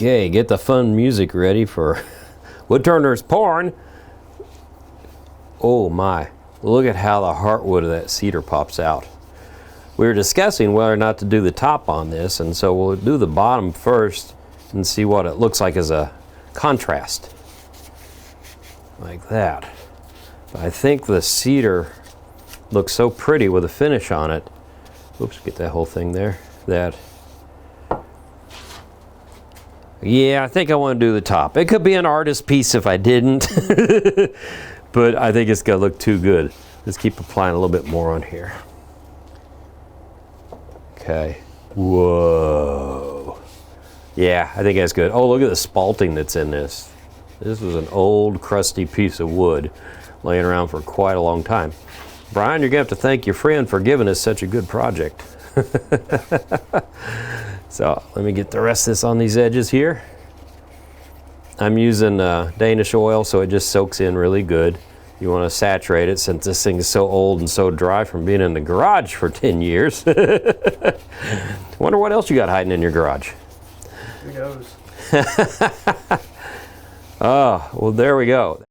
Okay, get the fun music ready for Woodturner's porn. Oh my, look at how the heartwood of that cedar pops out. We were discussing whether or not to do the top on this, and so we'll do the bottom first and see what it looks like as a contrast. Like that. But I think the cedar looks so pretty with a finish on it. Oops, get that whole thing there. Yeah, I think I want to do the top. It could be an artist piece if I didn't. But I think it's going to look too good. Let's keep applying a little bit more on here. Okay. Whoa. Yeah, I think that's good. Oh, look at the spalting that's in this. This was an old, crusty piece of wood laying around for quite a long time. Brian, you're going to have to thank your friend for giving us such a good project. So let me get the rest of this on these edges here. I'm using Danish oil, so it just soaks in really good. You want to saturate it since this thing is so old and so dry from being in the garage for 10 years. Wonder what else you got hiding in your garage. Who knows? Oh, well, there we go.